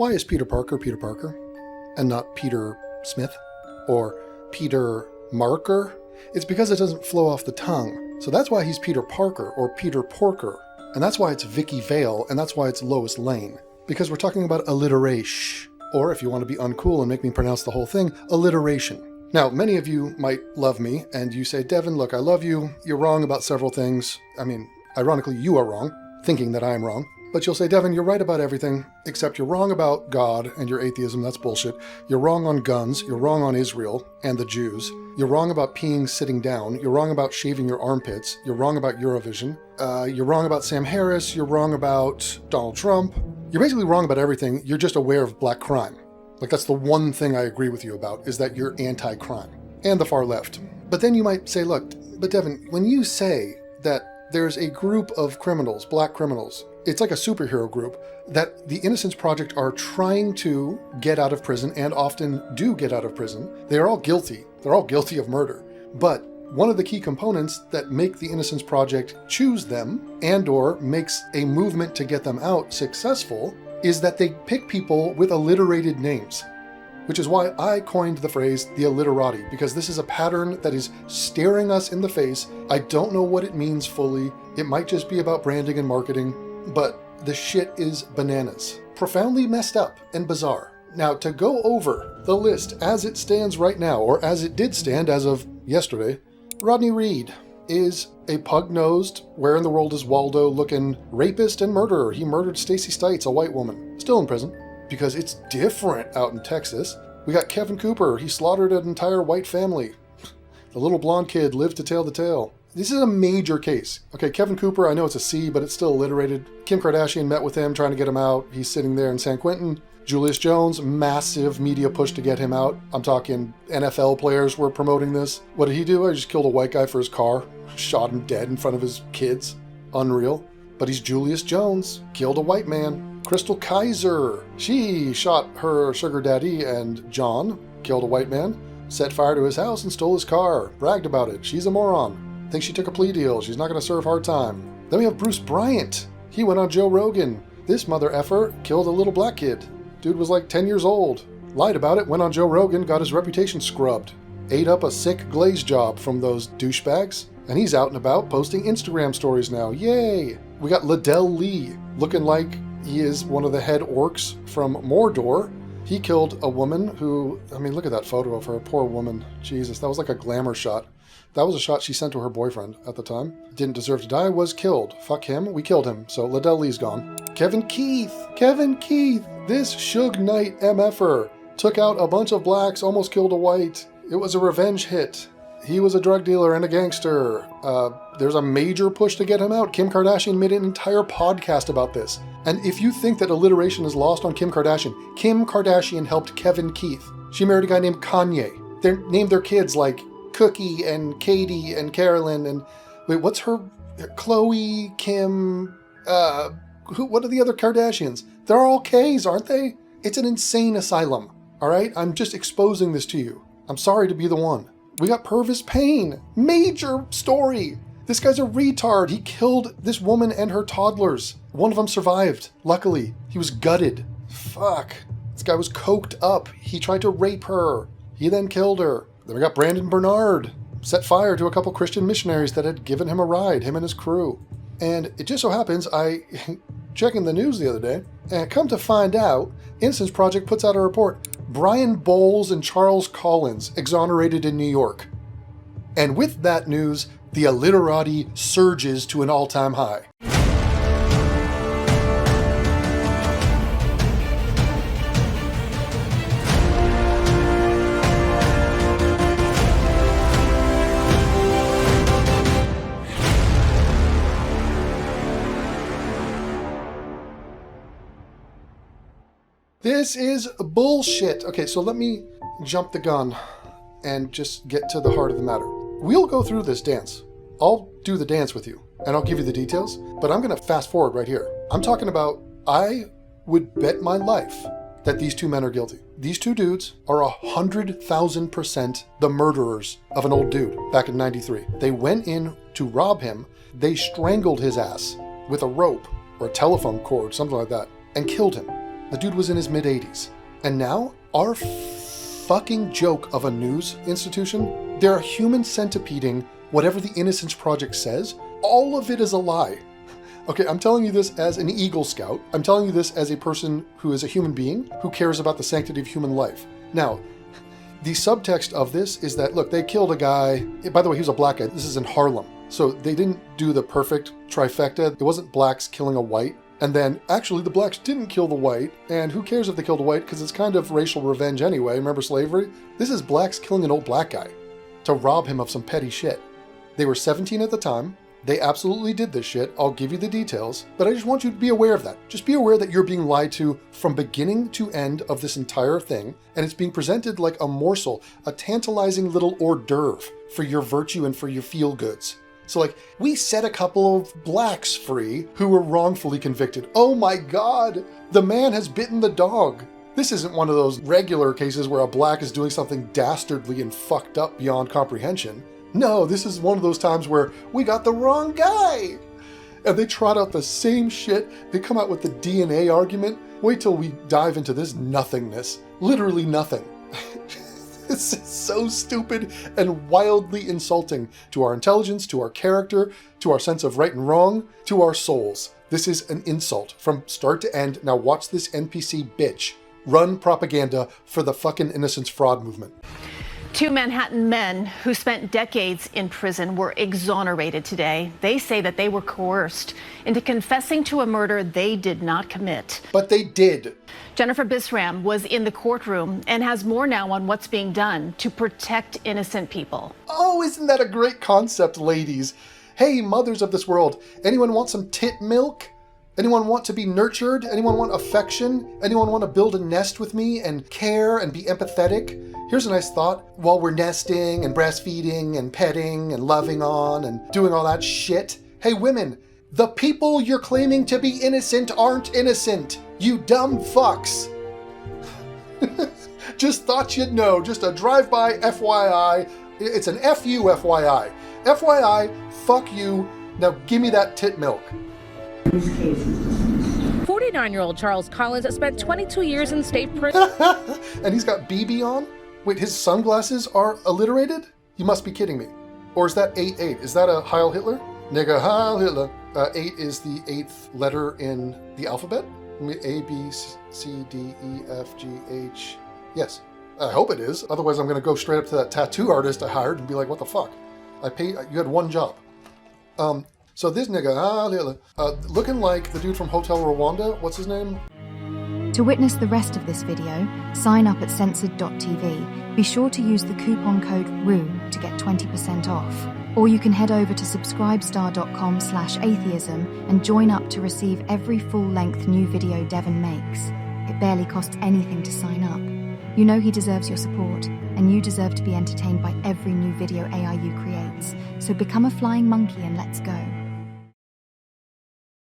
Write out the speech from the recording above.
Why is Peter Parker Peter Parker and not Peter Smith or Peter Marker? It's because it doesn't flow off the tongue. So that's why he's Peter Parker or Peter Porker. And that's why it's Vicky Vale, and that's why it's Lois Lane. Because we're talking about alliteration. Or if you want to be uncool and make me pronounce the whole thing, alliteration. Now, many of you might love me, and you say, Devin, look, I love you. You're wrong about several things. I mean, ironically, you are wrong, thinking that I am wrong. But you'll say, Devin, you're right about everything, except you're wrong about God and your atheism. That's bullshit. You're wrong on guns. You're wrong on Israel and the Jews. You're wrong about peeing sitting down. You're wrong about shaving your armpits. You're wrong about Eurovision. You're wrong about Sam Harris. You're wrong about Donald Trump. You're basically wrong about everything. You're just aware of black crime. Like, that's the one thing I agree with you about, is that you're anti-crime. And the far left. But then you might say, look, but Devin, when you say that there's a group of criminals, black criminals, it's like a superhero group, that the Innocence Project are trying to get out of prison and often do get out of prison. They are all guilty. They're all guilty of murder. But one of the key components that make the Innocence Project choose them and or makes a movement to get them out successful is that they pick people with alliterated names, which is why I coined the phrase the Alliterati, because this is a pattern that is staring us in the face. I don't know what it means fully. It might just be about branding and marketing, but the shit is bananas. Profoundly messed up and bizarre. Now, to go over the list as it stands right now, or as it did stand as of yesterday, Rodney Reed is a pug-nosed, where in the world is Waldo looking rapist and murderer. He murdered Stacey Stites, a white woman, still in prison, because it's different out in Texas. We got Kevin Cooper. He slaughtered an entire white family. The little blonde kid lived to tell the tale. This is a major case. Okay, Kevin Cooper, I know it's a C, but it's still alliterated. Kim Kardashian met with him, trying to get him out. He's sitting there in San Quentin. Julius Jones, massive media push to get him out. I'm talking NFL players were promoting this. What did he do? I just killed a white guy for his car. Shot him dead in front of his kids. Unreal. But he's Julius Jones. Killed a white man. Crystal Kaiser. She shot her sugar daddy and John. Killed a white man. Set fire to his house and stole his car. Bragged about it. She's a moron. Thinks she took a plea deal. She's not going to serve hard time. Then we have Bruce Bryant. He went on Joe Rogan. This mother effer killed a little black kid. Dude was like 10 years old. Lied about it, went on Joe Rogan, got his reputation scrubbed. Ate up a sick glaze job from those douchebags. And he's out and about posting Instagram stories now. Yay! We got Liddell Lee, looking like he is one of the head orcs from Mordor. He killed a woman who, I mean, look at that photo of her, poor woman. Jesus, that was like a glamour shot. That was a shot she sent to her boyfriend at the time. Didn't deserve to die, was killed. Fuck him, we killed him, so Liddell Lee's gone. Kevin Keith, this Suge Knight MFer, took out a bunch of blacks, almost killed a white. It was a revenge hit. He was a drug dealer and a gangster. There's a major push to get him out. Kim Kardashian made an entire podcast about this. And if you think that alliteration is lost on Kim Kardashian helped Kevin Keith. She married a guy named Kanye. They named their kids like Cookie and Katie and Carolyn and wait, what's her? Chloe, Kim, what are the other Kardashians? They're all K's, aren't they? It's an insane asylum, all right? I'm just exposing this to you. I'm sorry to be the one. We got Purvis Payne, major story. This guy's a retard. He killed this woman and her toddlers. One of them survived, luckily. He was gutted. Fuck. This guy was coked up. He tried to rape her. He then killed her. Then we got Brandon Bernard. Set fire to a couple Christian missionaries that had given him a ride, him and his crew. And it just so happens, I checking the news the other day, and come to find out, Innocence Project puts out a report. Brian Bowles and Charles Collins exonerated in New York. And with that news, the Alliterati surges to an all-time high. This is bullshit. Okay, so let me jump the gun and just get to the heart of the matter. We'll go through this dance. I'll do the dance with you, and I'll give you the details, but I'm going to fast forward right here. I'm talking about, I would bet my life that these two men are guilty. These two dudes are 100,000% the murderers of an old dude back in '93. They went in to rob him. They strangled his ass with a rope or a telephone cord, something like that, and killed him. The dude was in his mid-80s. And now, our fucking joke of a news institution, they're human centipeding whatever the Innocence Project says. All of it is a lie. Okay, I'm telling you this as an Eagle Scout. I'm telling you this as a person who is a human being who cares about the sanctity of human life. Now, the subtext of this is that, look, they killed a guy. By the way, he was a black guy. This is in Harlem. So they didn't do the perfect trifecta. It wasn't blacks killing a white. And then, actually, the blacks didn't kill the white. And who cares if they killed a white? Because it's kind of racial revenge anyway. Remember slavery? This is blacks killing an old black guy to rob him of some petty shit. They were 17 at the time. They absolutely did this shit. I'll give you the details. But I just want you to be aware of that. Just be aware that you're being lied to from beginning to end of this entire thing. And it's being presented like a morsel, a tantalizing little hors d'oeuvre for your virtue and for your feel-goods. So like, we set a couple of blacks free who were wrongfully convicted. Oh my God, the man has bitten the dog. This isn't one of those regular cases where a black is doing something dastardly and fucked up beyond comprehension. No, this is one of those times where we got the wrong guy. And they trot out the same shit. They come out with the DNA argument. Wait till we dive into this nothingness. Literally nothing. This is so stupid and wildly insulting to our intelligence, to our character, to our sense of right and wrong, to our souls. This is an insult from start to end. Now watch this NPC bitch run propaganda for the fucking innocence fraud movement. 2 Manhattan men who spent decades in prison were exonerated today. They say that they were coerced into confessing to a murder they did not commit. But they did. Jennifer Bisram was in the courtroom and has more now on what's being done to protect innocent people. Oh, isn't that a great concept, ladies? Hey, mothers of this world, anyone want some tit milk? Anyone want to be nurtured? Anyone want affection? Anyone want to build a nest with me and care and be empathetic? Here's a nice thought. While we're nesting and breastfeeding and petting and loving on and doing all that shit, hey women, the people you're claiming to be innocent aren't innocent, you dumb fucks. Just thought you'd know, just a drive-by FYI. It's an FU FYI. FYI, fuck you, now give me that tit milk. 49-year-old Charles Collins spent 22 years in state prison. And he's got BB on? Wait, his sunglasses are alliterated? You must be kidding me. Or is that 8-8? Is that a Heil Hitler? Nigga, Heil Hitler. 8 is the 8th letter in the alphabet? A, B, C, D, E, F, G, H. Yes. I hope it is. Otherwise, I'm going to go straight up to that tattoo artist I hired and be like, what the fuck? You had one job. So this nigga, looking like the dude from Hotel Rwanda. What's his name? To witness the rest of this video, sign up at censored.tv. Be sure to use the coupon code RUE to get 20% off. Or you can head over to subscribestar.com/atheism and join up to receive every full-length new video Devon makes. It barely costs anything to sign up. You know he deserves your support, and you deserve to be entertained by every new video AIU creates. So become a flying monkey and let's go.